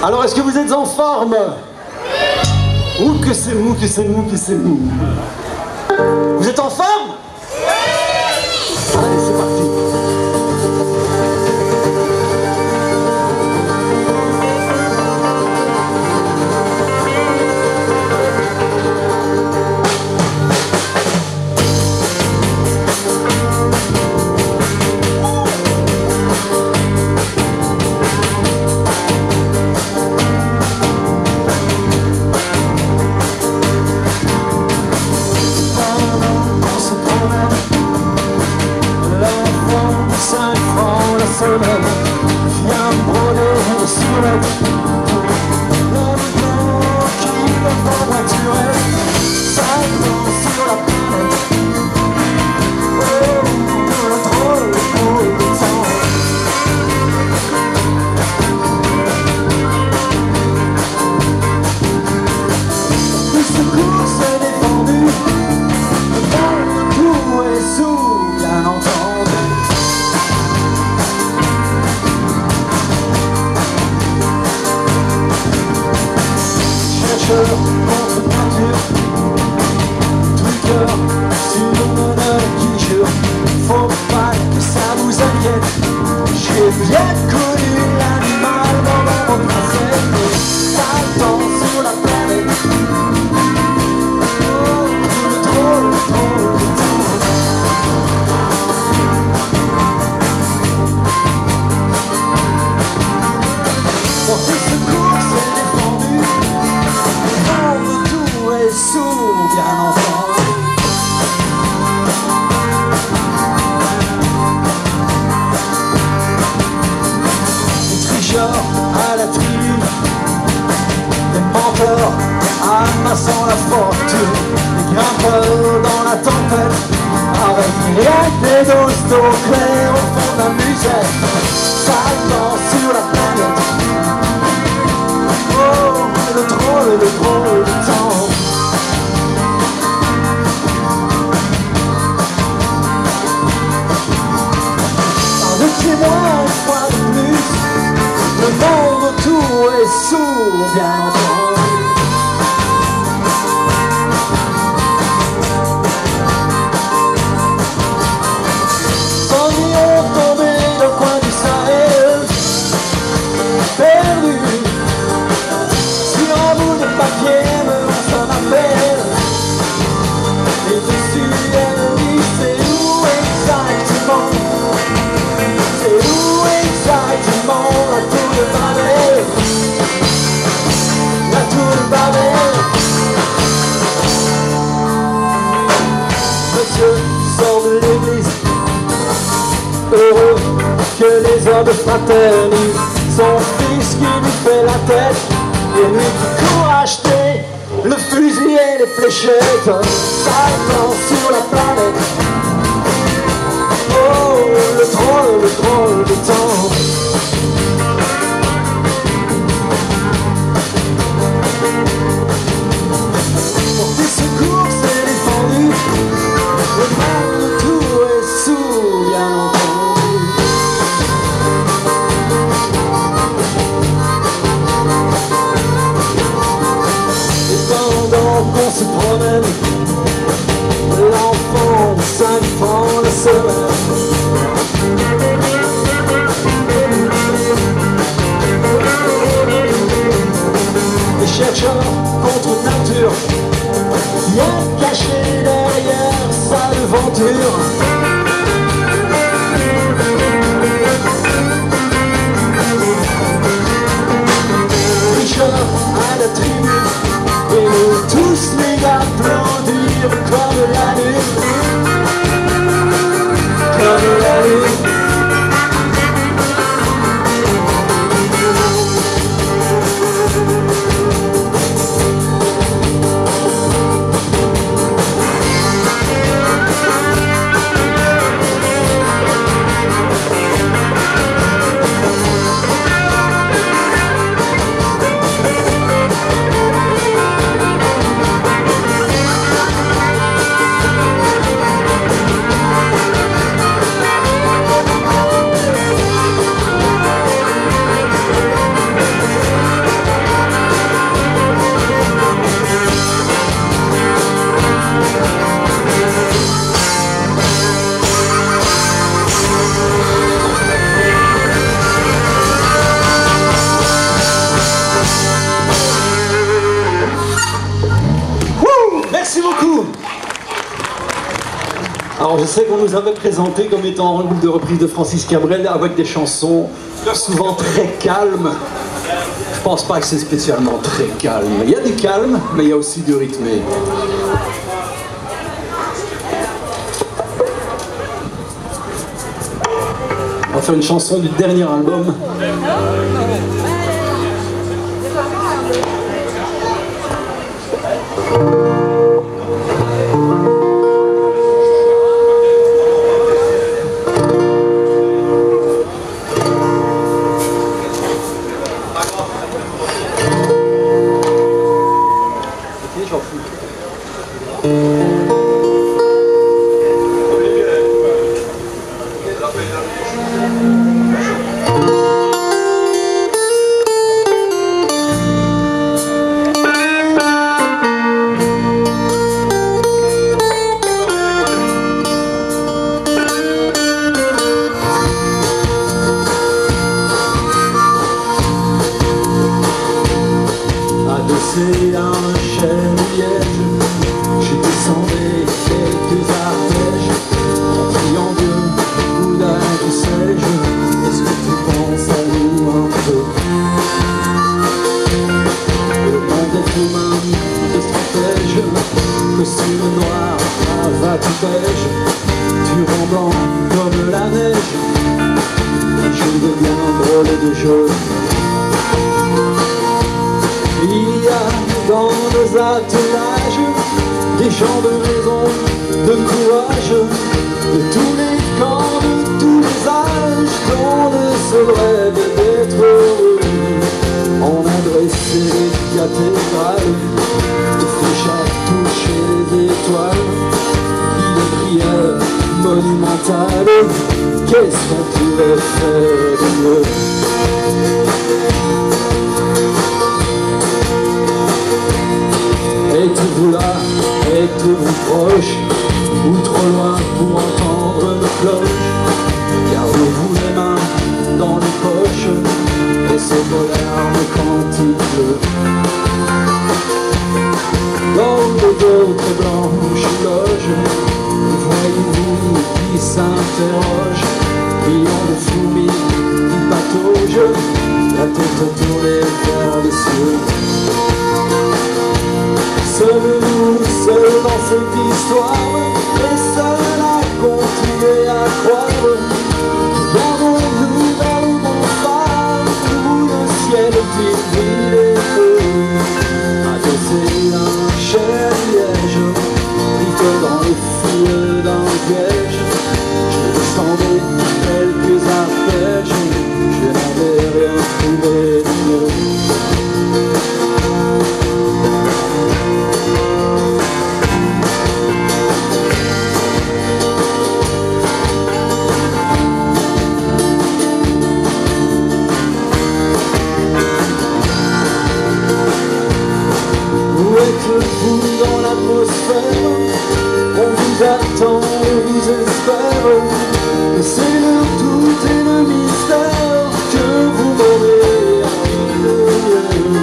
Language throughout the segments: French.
Alors, est-ce que vous êtes en forme? Ouh, que c'est mou, que c'est mou, que c'est mou. Vous êtes en forme? Allez, c'est parti. Viens brûler sur la qui va voiturer, ça danse sur la planète. Oh, le drôle de temps. Tout ce cours s'est défendu, le tout est sous, bien entendu. Contre peinture, Twitter, sur mon œil qui jure, faut pas que ça vous inquiète. J'ai bien connu l'animal dans mon passé, ça danse sur la planète. Oh, le drôle de temps. Pour tout ce cours, c'est défendu. Sourd, bien entendu. Les tricheurs à la tribune, les menteurs amassant la fortune, les grimpeurs dans la tempête, avec rien des doses d'eau claire au fond d'un musette, ça danse sur la planète. Oh, le drôle de temps. Moi, une fois de plus, le monde autour est sourd, bien entendu. Sans millions tombés dans le coin du Sahel, perdu sur un bout de papier, me lance un appel. Et dessus, elle dit, c'est où exactement? La tour de Babel, la tour de Babel. Monsieur sort de l'église, heureux que les heures de fraternité. Son fils qui lui fait la tête, et lui qui court acheter le fusil et les fléchettes. Ça danse sur la planète. Oh, le drôle de temps. Le monde tout est sourd, bien entendu. Et pendant qu'on se promène, l'enfant de 5 francs la semaine Alors je sais qu'on nous avait présenté comme étant un groupe de reprise de Francis Cabrel avec des chansons souvent très calmes. Je pense pas que c'est spécialement très calme. Il y a du calme, mais il y a aussi du rythmé. On va faire une chanson du dernier album. C'est un chêne liège, j'ai descendu quelques arpèges, en criant Dieu, Bouddha, que sais-je, est-ce que tu penses à nous un peu? Le monde est humain de stratège, costume noir, cravate beige, tu rends blanc comme la neige, et je deviens drôle de jeu. Il y a dans nos attelages des gens de raison, de courage, de tous les camps, de tous les âges, dont le seul rêve d'être heureux. On a dressé les cathédrales, des flèches à toucher les étoiles, puis des prières monumentales. Qu'est-ce qu'on pourrait faire de mieux? Êtes-vous là, êtes-vous proche, ou trop loin pour entendre nos cloches? Gardez-vous les mains dans les poches, laissez vos larmes quand il pleut. Dans les autres blanches loges, voyez-vous qui s'interroge, millions de fourmis qui pataugent, la tête tournée vers les cieux. Seuls dans cette histoire, et seuls à continuer à croire. Gardons-nous dans le bon phare, où le ciel brille et feu. Adossé un chêne liège, vite dans les fils d'un piège. Je descendais quelques arpèges, je n'avais rien trouvé de mieux. Vous dans l'atmosphère, on vous attend, on vous espère, mais c'est le doute et le mystère que vous m'aurez envie.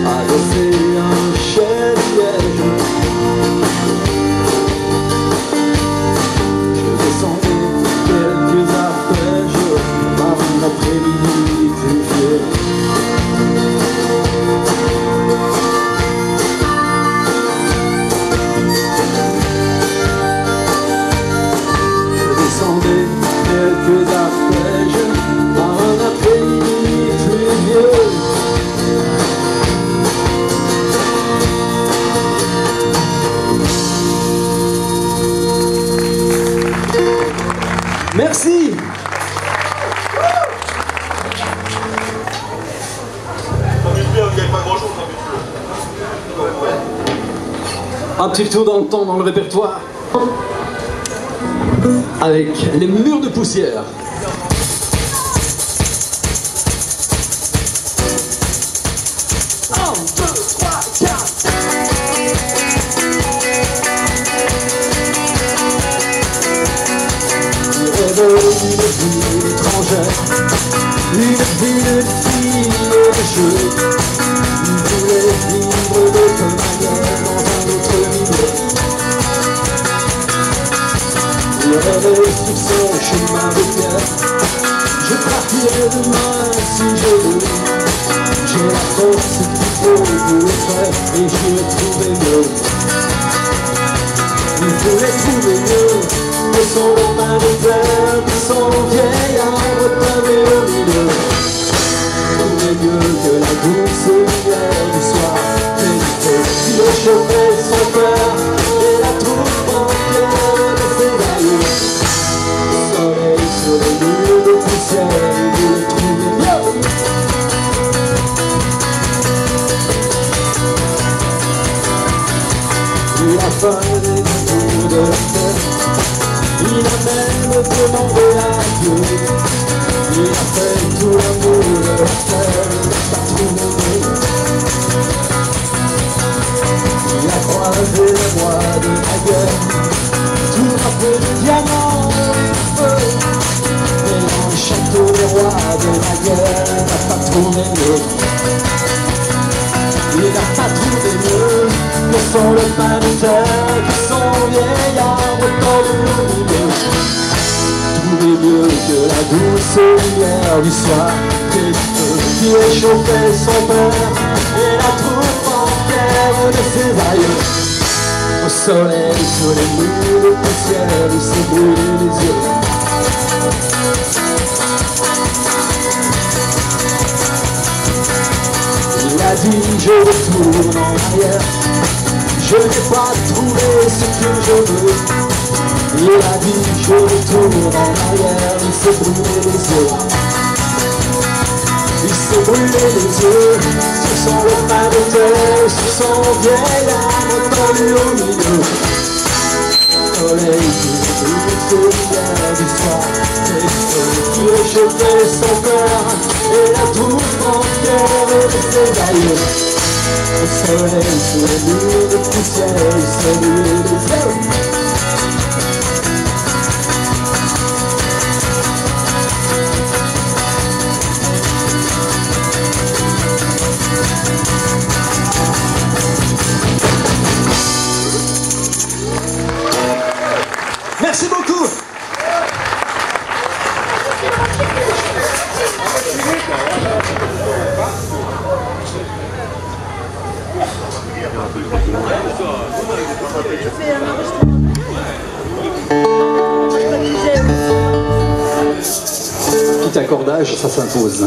Adossé un chêne liège, je descendais quelques arpèges par un après-midi pluvieux. Quelques arpèges par un après-midi pluvieux. Merci. Un petit tour dans le temps, dans le répertoire, avec les murs de poussière. Une ville étrangère, une ville de filles et de jeux. Il voulait vivre d'autre manière dans un autre milieu. et j'ai trouvé mieux. Il voulait trouver mieux que son lopin de terre, que son vieil arbre taillé au milieu. Trouver mieux que la douce lumière du soir, qui réchauffait son cœur et la troupe entière de ses aïeux. Soleil sur les murs de poussière, il voulait trouver mieux. Il a faim des tours de la terre, il a même demandé à Dieu. Il a fait tout l'amour de la terre, il n'a pas trouvé. Il a croisé les mois de la guerre, tout a fait de diamants et de feu. Mais dans le château des rois de la guerre, il n'a pas trouvé mieux. Il n'a pas trouvé mieux que son lopin de terre, que son vieil arbre tendu au milieu. Trouver mieux que la douce lumière du soir, qui réchauffait son père et la troupe entière de ses aïeux. Au soleil sur les murs de poussière, il s'est brûlé les yeux. Il a dit je retourne en arrière, je n'ai pas trouvé ce que je veux. Il a dit je retourne en arrière, il s'est brûlé les yeux. Il s'est brûlé les yeux sur son lopin de terre, sur son vieil arbre tendu au milieu. Soleil qui brûle lumière du soir, qui réchauffait son cœur et la troupe entière de ses aïeux. Au soleil sur les murs de poussière, il s'est brûlé les yeux. Merci beaucoup. Petit accordage, ça s'impose.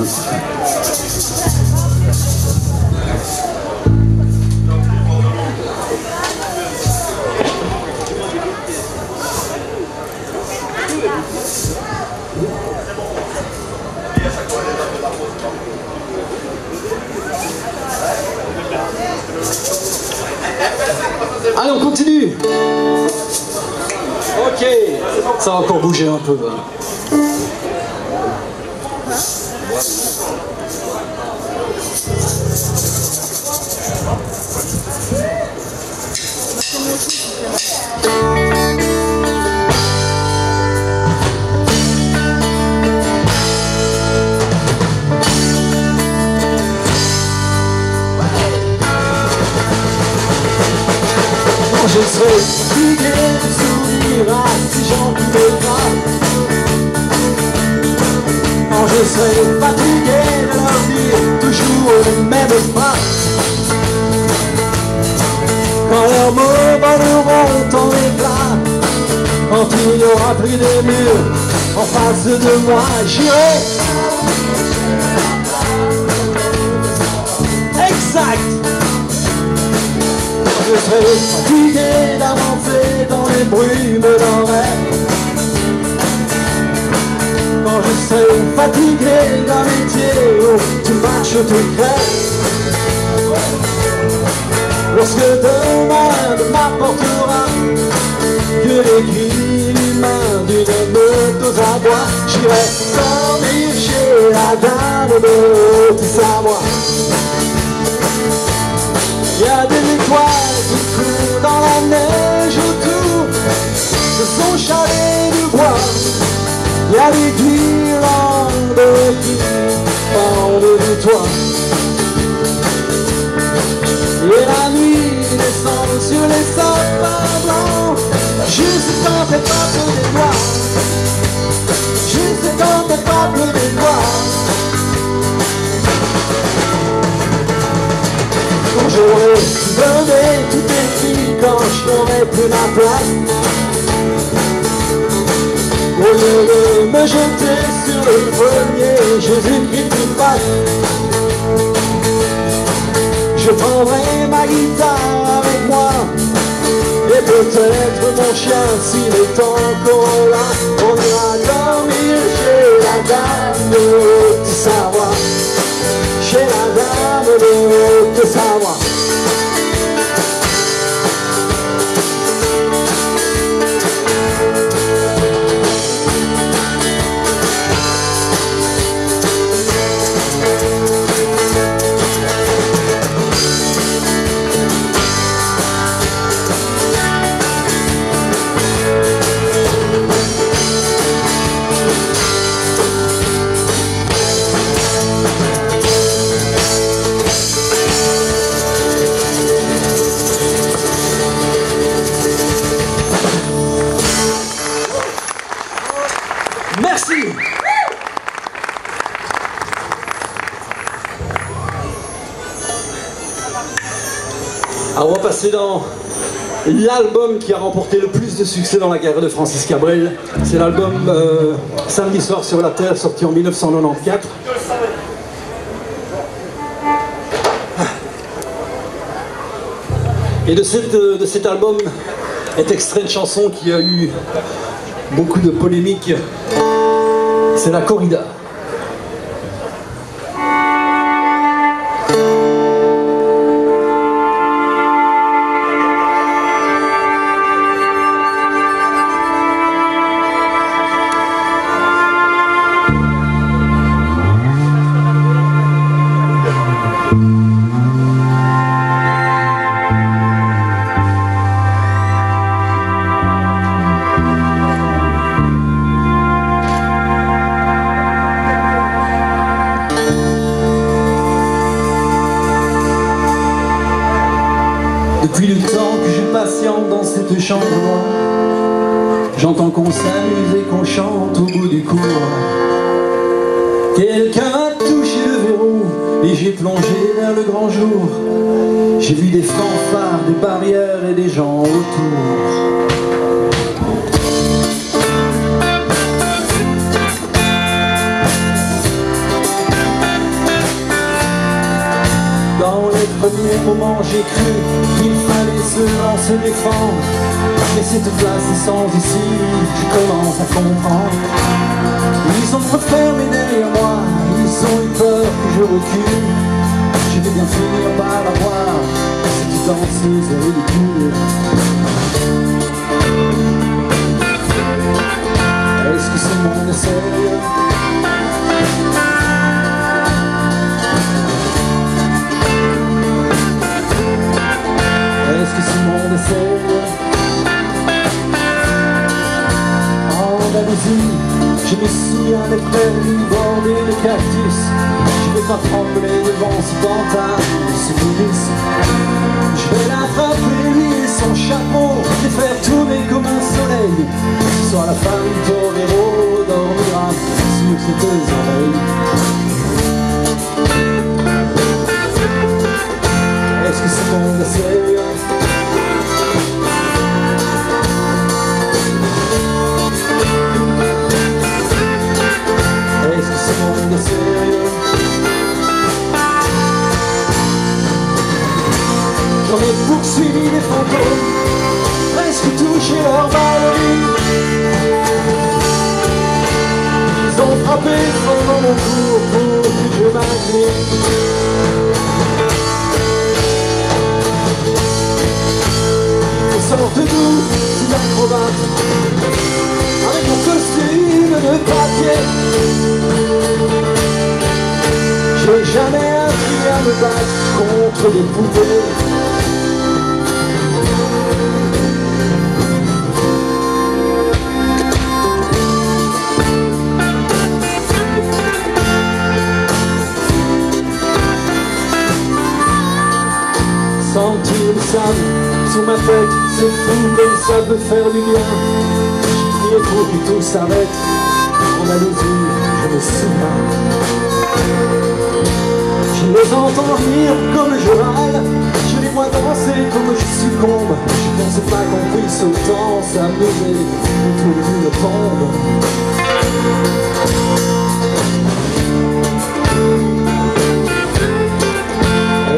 Allez, on continue. Ok, ça va encore bouger un peu. Je serai fatigué de sourire à ces gens qui me frappent. Quand je serai fatigué de leur dire toujours les mêmes phrases. Quand leurs mots voleront en éclats. Quand il y aura plus de murs en face de moi, j'irai. Exact. Je serai fatigué d'avancer dans les brumes d'un rêve. Quand je serai fatigué d'un métier où tu marches, tu crèves. Lorsque demain ne m'apportera que les cris humains d'une meute aux abois, j'irai dormir chez la dame de Haute-Savoie. Il y a des étoiles qui courent dans la neige autour de son chalet de bois. Il y a des guirlandes qui pendent du toit. Et la nuit descend sur les sapins blancs, juste quand tes papes des doigts. Juste quand tes papes des doigts. Quand j'aurai quand je n'aurai plus ma place. Au lieu de me jeter sur le premier Jésus-Christ qui passe, je prendrai ma guitare avec moi et peut-être mon chien s'il est encore là. On ira dormir chez la dame de Haute-Savoie, chez la dame de Haute-Savoie. Merci. Alors on va passer dans l'album qui a remporté le plus de succès dans la carrière de Francis Cabrel. C'est l'album Samedi soir sur la Terre, sorti en 1994. Et de cet album est extrait une chanson qui a eu beaucoup de polémiques. C'est la corrida. Depuis le temps que je patiente dans cette chambre noire, j'entends qu'on s'amuse et qu'on chante au bout du cours. Quelqu'un a touché le verrou et j'ai plongé vers le grand jour. J'ai vu des fanfares, des barrières et des gens autour. Dans les premiers moments j'ai cru qu'il fallait se défendre, mais cette place est sans ici, je commence à comprendre. Ils ont refermé derrière moi, ils ont eu peur que je recule. Je vais bien finir par la voir, cette danseuse ridicule. Est-ce que ce monde est sérieux? Est-ce que ce monde est sérieux? En Andalousie, je me souviens des prairies bordées de cactus. Je vais pas trembler devant ce pantin, ce bouddhiste. Je vais l'attraper, lui et son chapeau, les faire tourner comme un soleil. Ce soir la femme Torero dormira sur ses deux oreilles. Est-ce que ce monde est sérieux? Est-ce que ce monde est sérieux? J'en ai poursuivi des fantômes, presque touché leur ballerine. Ils ont frappé pendant mon tour pour que je m'incline. Sorte d'où ces acrobates avec mon costume de papier. J'ai jamais appris à me battre contre des poupées. Sentir le sable sur ma tête, c'est fou comme ça peut faire du bien. J'ai prié pour que tout s'arrête. En Andalousie, je me souviens. Je les entends rire comme je râle. Je les laisse-moi danser comme je succombe. Je pensais pas qu'on puisse autant s'amuser autour d'une tombe.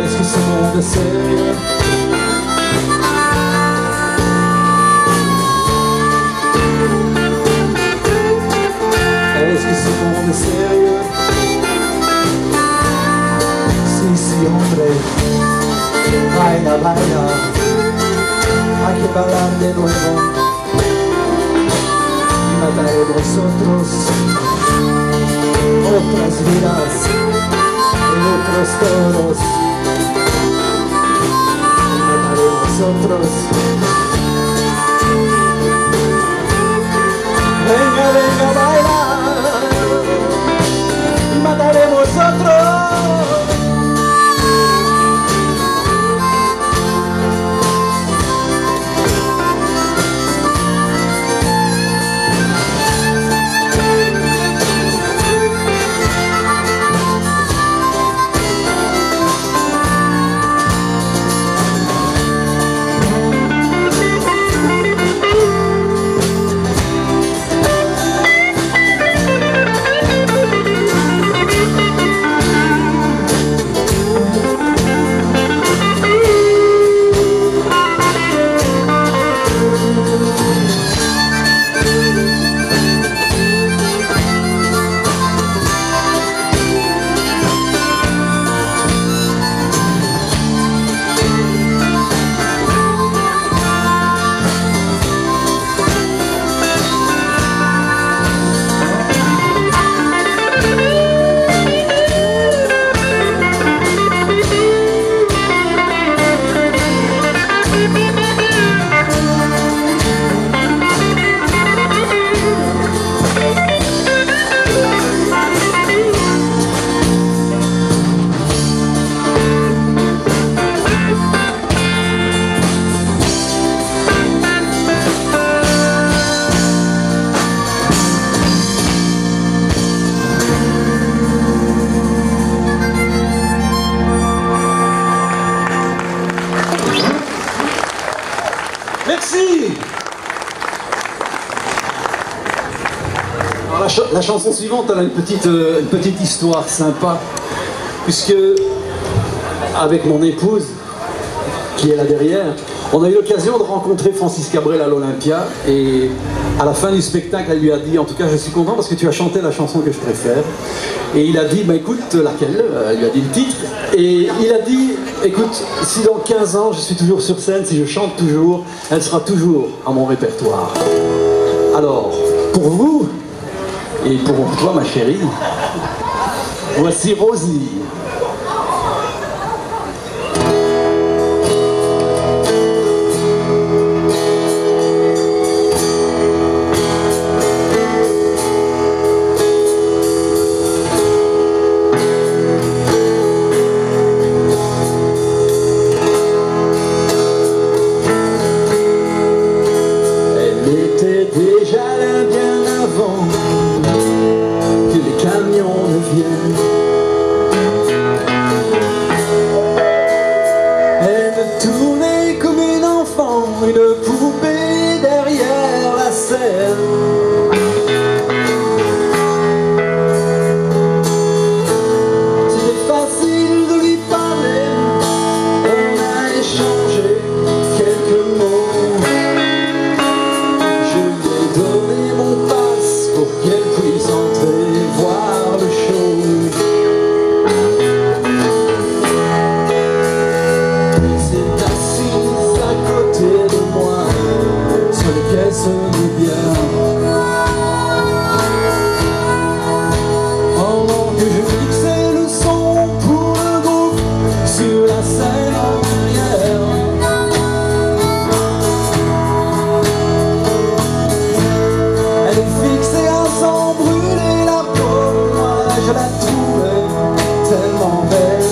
Est-ce que ce monde est sérieux? Est-ce que ce monde est sérieux? Si, hombre, baila, baila, hay que bailar de nuevo. Y mataremos otros, otras vidas y otros toros. Y mataremos otros. Venga, venga, baila, y mataremos otros. Merci. Alors la chanson suivante, elle a une petite histoire sympa, puisque avec mon épouse, qui est là derrière, on a eu l'occasion de rencontrer Francis Cabrel à l'Olympia, et à la fin du spectacle, elle lui a dit, en tout cas je suis content parce que tu as chanté la chanson que je préfère. Et il a dit, bah écoute, laquelle? Elle lui a dit le titre, et il a dit, écoute, si dans 15 ans je suis toujours sur scène, si je chante toujours, elle sera toujours à mon répertoire. Alors, pour vous, et pour toi ma chérie, voici Rosie. Une poupée derrière la scène. C'était facile de lui parler, on a échangé quelques mots. Je lui ai donné mon passe pour qu'elle puisse entrer voir le show. C'est assise à côté de moi, sur les caisses de bière. Pendant que je mixais le son pour le groupe sur la scène en arrière. Elle est fixée à s'en brûler la peau, moi je la trouvais tellement belle.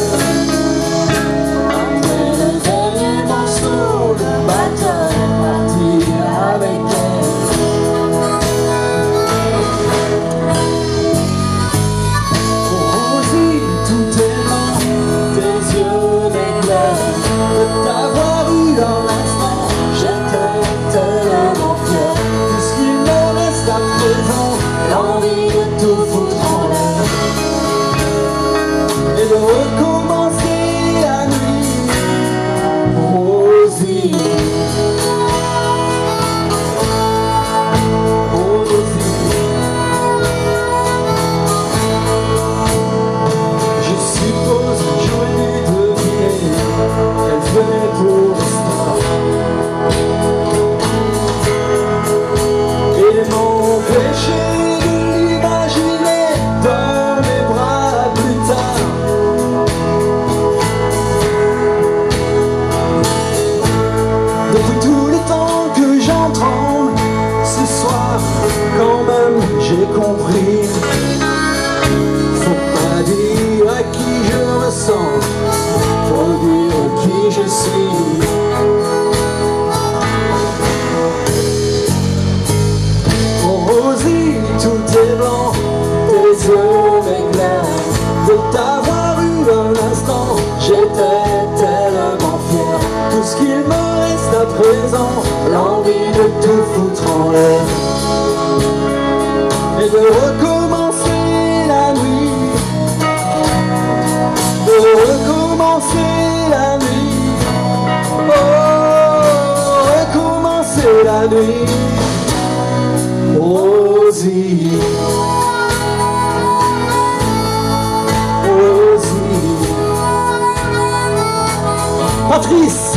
Rosie, tout est blanc, tes yeux m'éclairent. présent, l'envie de tout foutre en l'air et de recommencer la nuit, de recommencer la nuit, oh, recommencer la nuit. Rosie, Rosie, Patrice.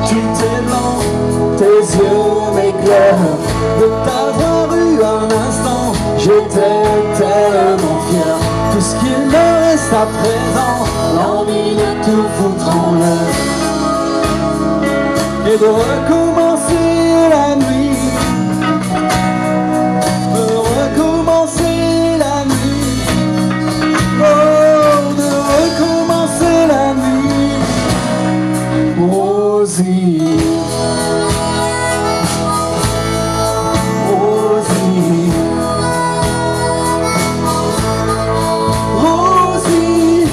Tout est blanc, tes yeux m'éclairent. De t'avoir eu un instant, j'étais tellement fier. Tout ce qu'il me reste à présent, l'envie de tout foutre en l'air et de recommencer la nuit, de recommencer la nuit, oh, de recommencer la nuit. Rosie, Rosie, Rosie,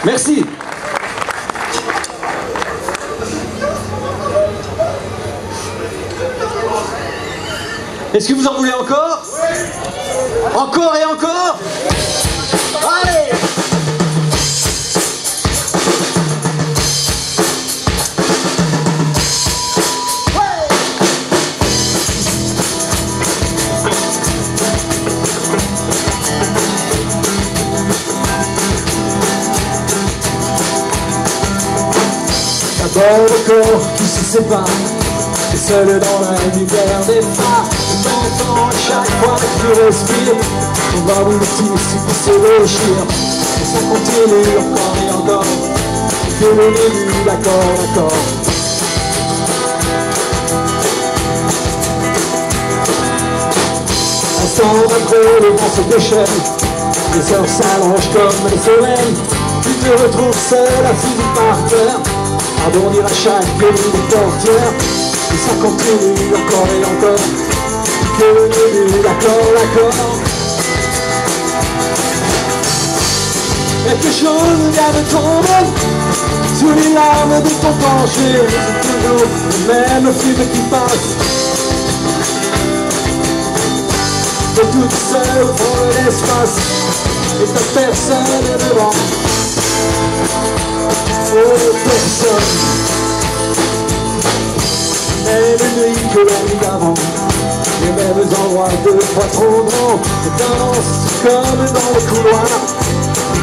Merci. Est-ce que vous en voulez encore? Encore et encore? Allez! D'abord le corps qui se sépare, et seul dans la lumière des phares. T'entends chaque fois que tu respires, ton bras multiplie qui se déchire. Et ça continue encore et encore, que le début d'accord, d'accord. Instant d'après, le vent se déchaîne, les heures s'allongent comme les semaines. Tu te retrouves seul, assis par terre, à bondir à chaque ligne de portière. Et ça continue encore et encore, que le début, d'accord, d'accord. Quelque chose vient de tomber sous les larmes de ton penché. C'est toujours le même film qui passe, t'es toute seule au fond de l'espace, et t'as personne devant. Oh, personne. Même nuit que la nuit d'avant, les mêmes endroits, deux fois trop grands, et t'avances comme dans le couloir.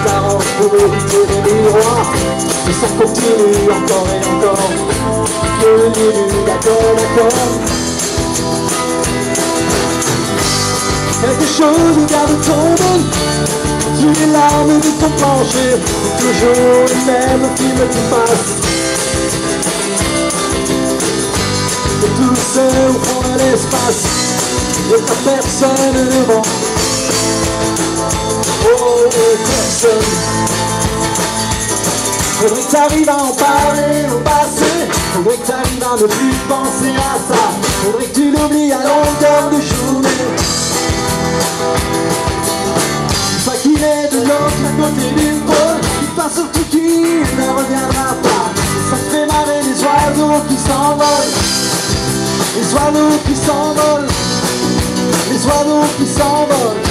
s'arrange pour éviter les miroirs. Et ça continue encore et encore. Que nul, d'accord, d'accord. Quelque chose regarde tomber sur les larmes de ton plancher. Toujours les mêmes films qui passent. Et tout seul au fond de l'espace. Et t'as personne devant. Oh, personne. Faudrait que t'arrives à en parler au passé. Faudrait que t'arrives à ne plus penser à ça. Faudrait que tu l'oublies à longueur de journée. Une fois qu'il est de l'autre côté du pôle, il passe surtout qu'il ne reviendra pas. Ça te fait marrer les oiseaux qui s'envolent. Les oiseaux qui s'envolent. Les oiseaux qui s'envolent.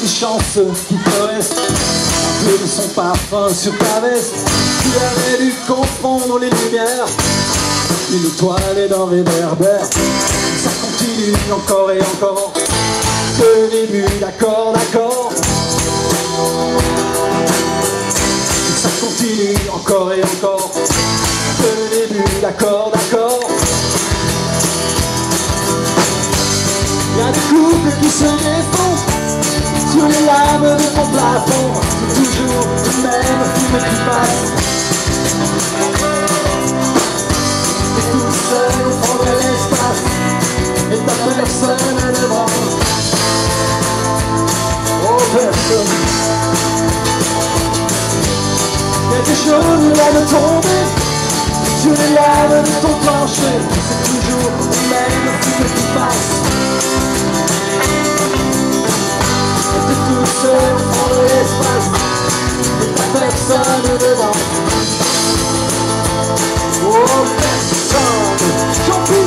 Une chance qui te reste, un peu de son parfum sur ta veste. Tu avais dû confondre les lumières, une étoile et d'un réverbère. Ça continue encore et encore. Le début, d'accord, d'accord. Ça continue encore et encore. Le début, d'accord, d'accord. Il y a des couples qui se défont sur les lames de ton plafond. C'est toujours le même film qui passe. T'es tout seul au fond de l'espace. Et t'as personne devant. Oh, personne. Quelque chose vient de tomber sur les lames de ton plancher. C'est toujours le même film qui passe. Tout seul au fond de l'espace. Et t'as personne devant. Oh, personne. Champi.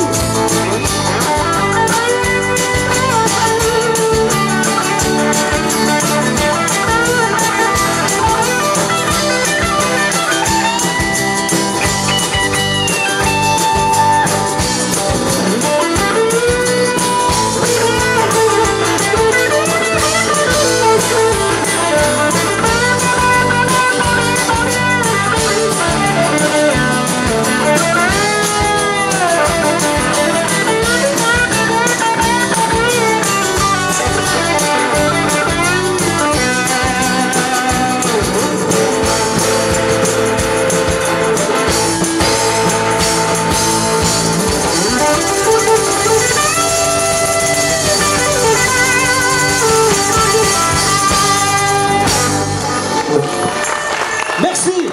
Merci.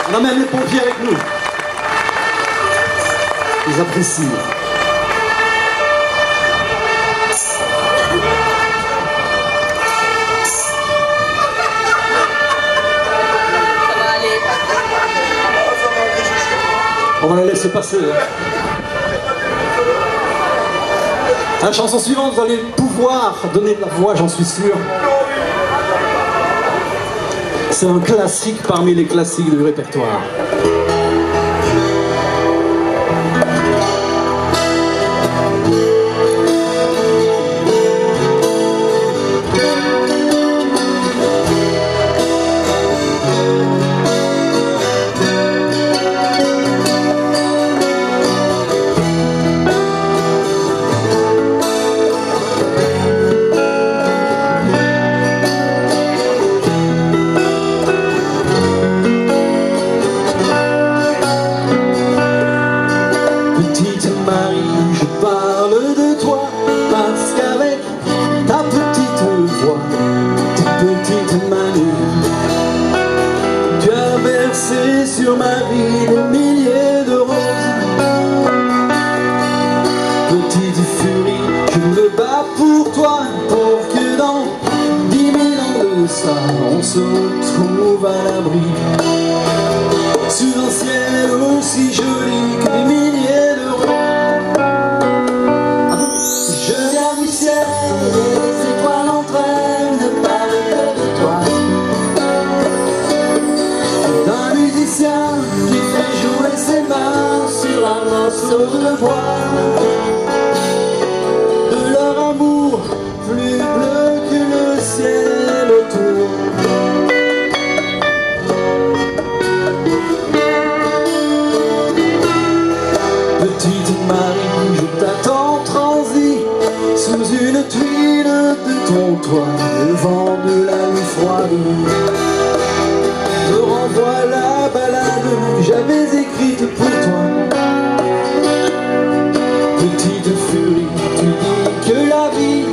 On a même les pompiers avec nous. Ils apprécient. On va la laisser passer. À la chanson suivante, vous allez pouvoir donner de la voix, j'en suis sûr. C'est un classique parmi les classiques du répertoire. Sur ma vie des milliers de roses. Petite furie, je me bats pour toi, pour que dans 10 000 ans de ça, on se retrouve à l'abri sous un ciel aussi joli que des milliers de roses. Je viens du ciel, les étoiles entre elles ne parlent que de toi. D'un musicien qui fait jouer ses mains sur un morceau de bois. ton toit, le vent de la nuit froide me renvoie la balade que j'avais écrite pour toi. Petite furie, tu dis que la vie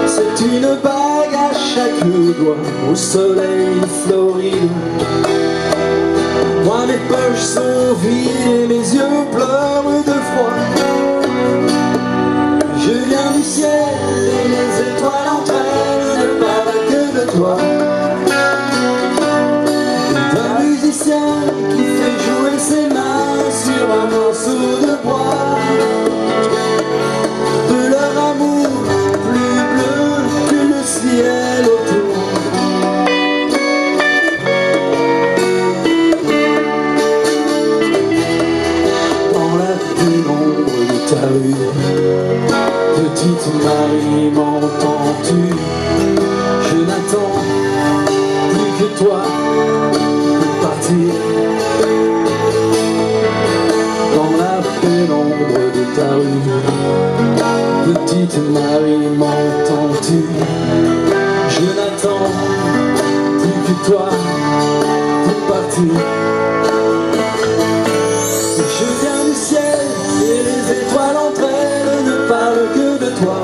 c'est une bague à chaque doigt au soleil floride. Moi mes poches sont vides et mes yeux pleurent de froid. Je viens du ciel et les étoiles entre elles ne parlent que de toi. D'un musicien qui fait jouer ses mains sur un morceau de bois. De leur amour plus bleu que le ciel autour. Dans la pénombre de ta rue, petite Marie, m'entends-tu? Je n'attends plus que toi pour partir. Dans la pénombre de ta rue, petite Marie, m'entends-tu? Je n'attends plus que toi pour partir. Je viens du ciel et les étoiles entre elles ne parlent que de toi.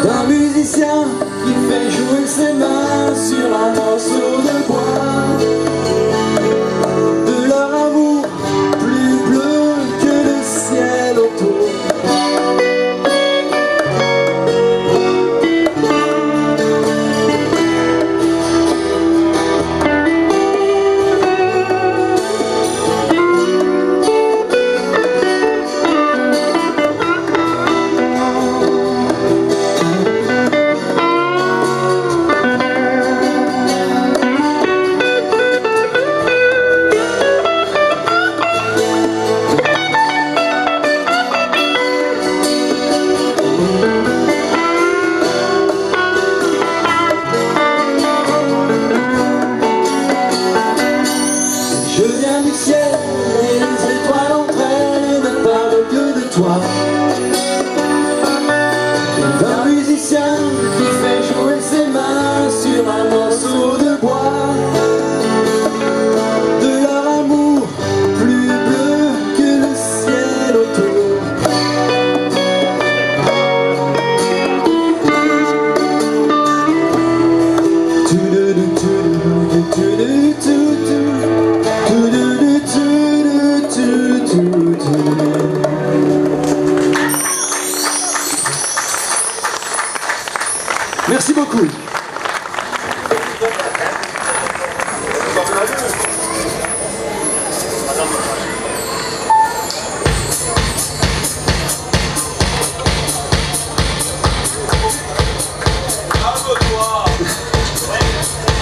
D'un musicien qui fait jouer ses mains sur un morceau de bois. De leur amour plus bleu que le ciel autour. D'un musicien qui fait jouer ses mains sur un morceau de bois. De leur amour plus bleu que le ciel autour. Merci beaucoup.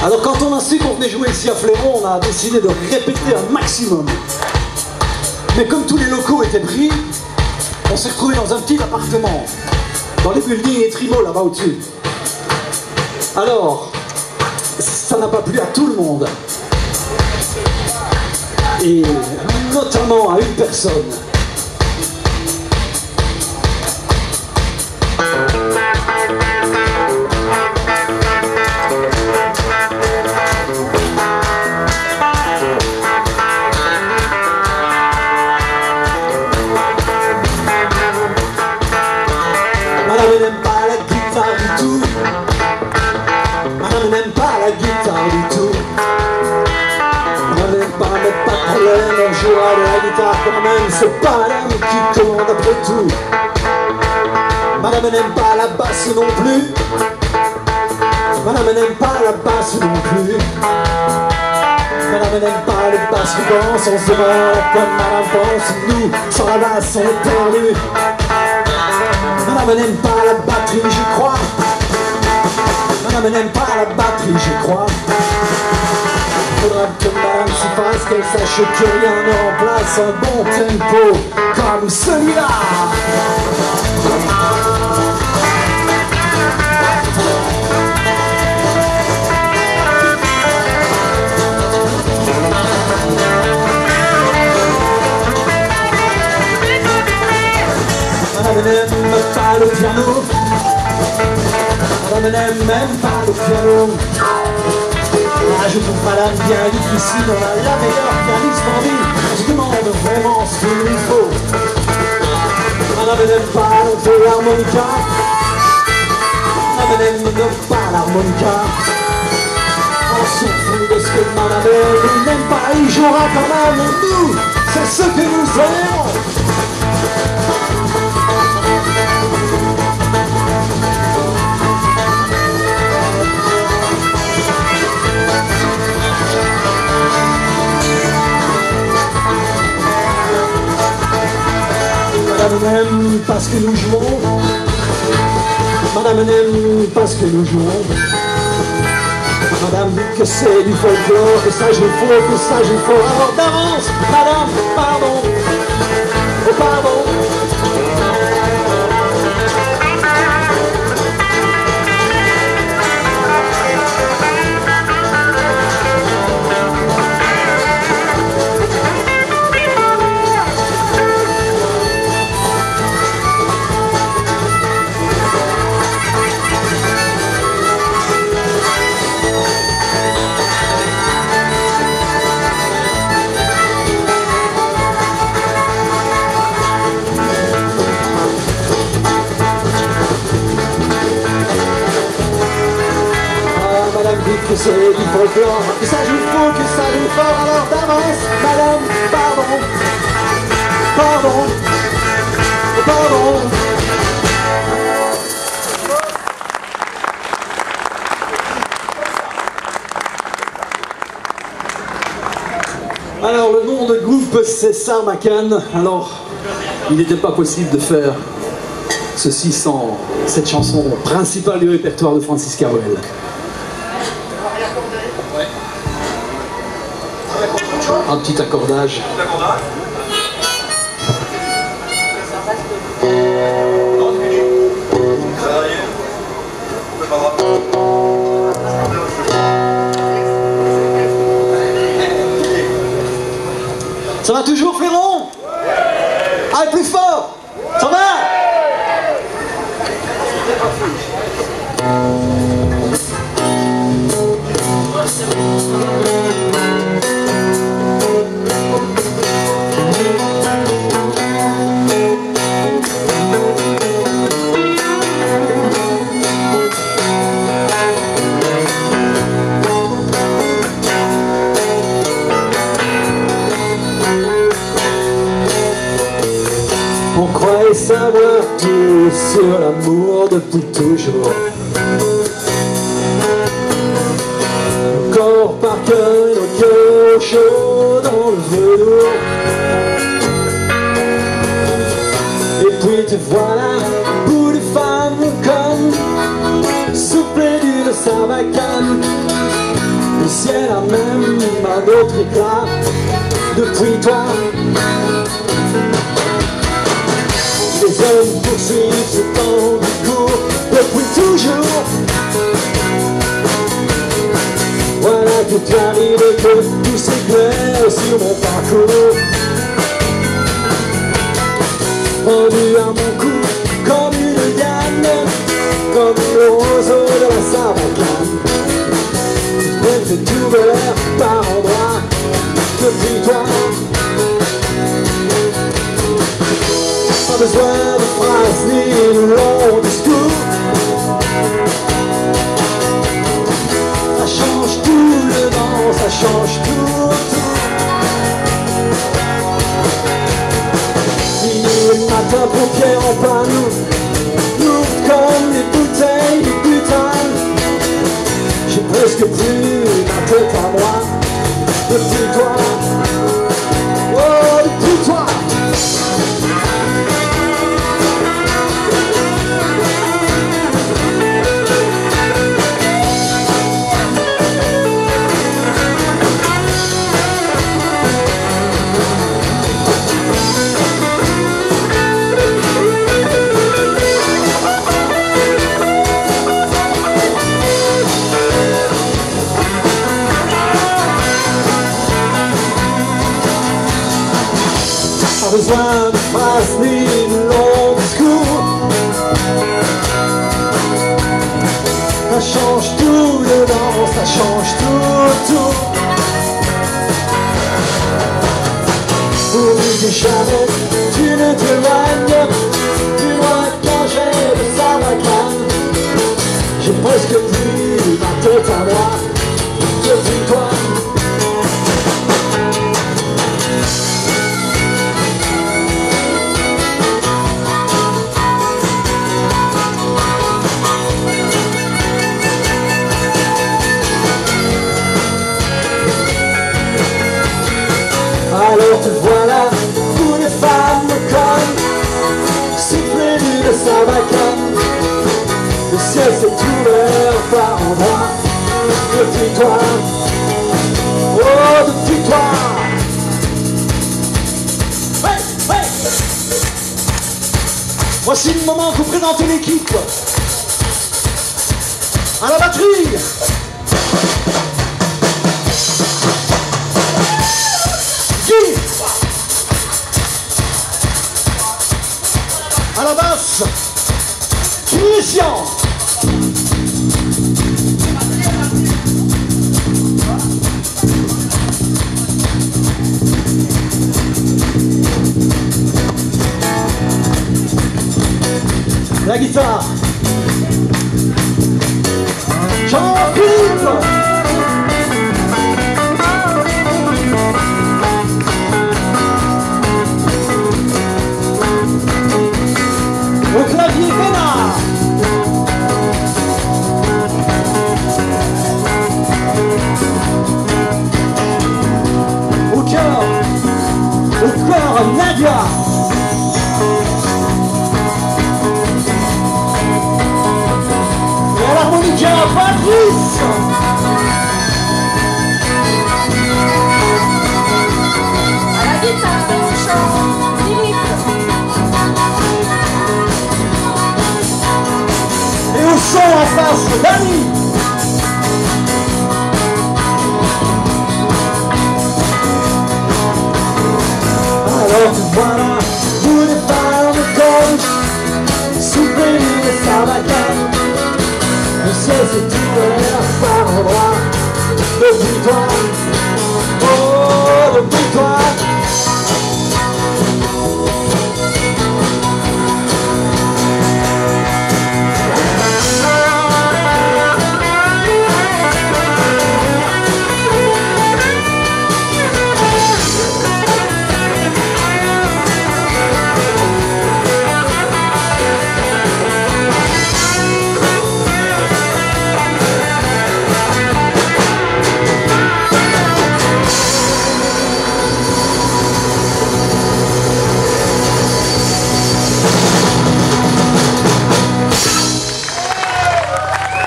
Alors quand on a su qu'on venait jouer ici à Fléron, on a décidé de répéter un maximum. Mais comme tous les locaux étaient pris, on s'est retrouvé dans un petit appartement, dans les buildings et Trimo là-bas au-dessus. Alors, ça n'a pas plu à tout le monde. Et notamment à une personne. Madame n'aime pas la guitare du tout. Madame n'aime pas la guitare du tout. Madame n'aime pas, mais pas de problème, on jouera de la guitare quand même. C'est pas madame qui commande après tout. Madame n'aime pas la basse non plus. Madame n'aime pas la basse non plus. Madame n'aime pas les basses fréquences. On se demande à quoi madame pense. Nous, sans la basse, on est perdus. Madame n'aime pas la batterie, je crois. Madame n'aime pas la batterie, je crois. Faudra que madame s'y fasse, qu'elle sache que rien ne remplace un bon tempo comme celui-là. Madame n'aime pas le piano. Madame n'aime même pas le piano. Ah, je trouve madame bien difficile, on a la meilleure pianiste en ville. On se demande vraiment ce qu'il lui faut. Madame n'aime pas non plus l'harmonica. Madame n'aime pas l'harmonica. On s'en fout de ce que madame n'aime pas, il jouera quand même. Nous, c'est ce que nous aimons. Madame n'aime pas ce que nous jouons. Madame n'aime pas ce que nous jouons. Madame dit que c'est du folklore, que ça joue faux, que ça joue faux. Alors d'avance, madame, pardon. Oh pardon. Que c'est du folklore, que ça joue faux, que ça joue fort. Alors d'avance, madame, pardon, pardon, pardon. Alors le nom de groupe c'est Sarbacane. Alors il n'était pas possible de faire ceci sans cette chanson principale du répertoire de Francis Cabrel. Un petit accordage. Ça va toujours, Fléron? Allez, plus fort! Ça va? On croyait savoir tout sur l'amour depuis toujours. Nos corps par cœur et nos cœurs chauds dans le velours. Et puis te voilà, bout de femme comme soufflé d'une Sarbacane. Le ciel a même un autre éclat depuis toi. Les hommes poursuivent ce temps du cours depuis toujours. Voilà que tu arrives et que tout s'éclaire sur mon parcours. Pendu à mon cou comme une liane, comme le roseau de la Sarbacane. Elle fait tout vert par endroits depuis toi. Pas besoin de phrases ni de longs discours. Ça change tout dedans, ça change tout autour. Minuit et matin, paupières en panneau, lourdes comme des bouteilles de butane. J'ai presque plus ma tête à moi depuis toi. Oh, depuis toi. Pas besoin de phrases ni de longs discours. Ça change tout dedans, ça change tout. Oublie que jamais tu ne t'éloignes du loin quand j'ai le Sarbacane. J'ai presque pris ma tête à moi depuis toi. Alors te voilà, où les femmes me collent, souffler de Sarbacane. Le ciel s'est ouvert par endroits, depuis toi, oh depuis toi. Ouais, ouais. Voici le moment de vous présenter l'équipe. À la batterie, à la basse, Christian. La guitare, Jean-Philippe. Au clavier, Bénard. Au cœur, Nadia. Et à l'harmonica, Patrice. À la guitare et au chant, Philippe. Et au son en face, Dani. Alors te voilà, où les femmes me collent, souffler de Sarbacane. Le ciel s'est ouvert par endroits, depuis toi, oh depuis toi.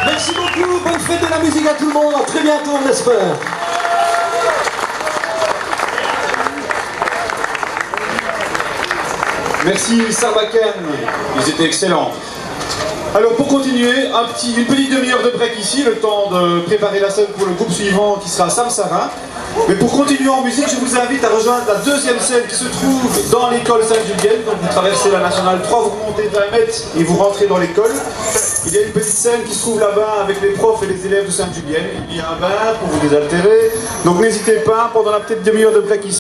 Merci beaucoup, bonne fête de la musique à tout le monde, à très bientôt on espère. Merci Sarbacane, ils étaient excellents. Alors pour continuer, une petite demi-heure de break ici, le temps de préparer la scène pour le groupe suivant qui sera Samsara. Mais pour continuer en musique, je vous invite à rejoindre la deuxième scène qui se trouve dans l'école Sainte-Julienne. Donc vous traversez la Nationale 3, vous remontez d'1 mètre et vous rentrez dans l'école. Il y a une petite scène qui se trouve là-bas avec les profs et les élèves de Sainte-Julienne. Il y a un bar pour vous désaltérer. Donc n'hésitez pas, pendant la petite demi-heure de break ici.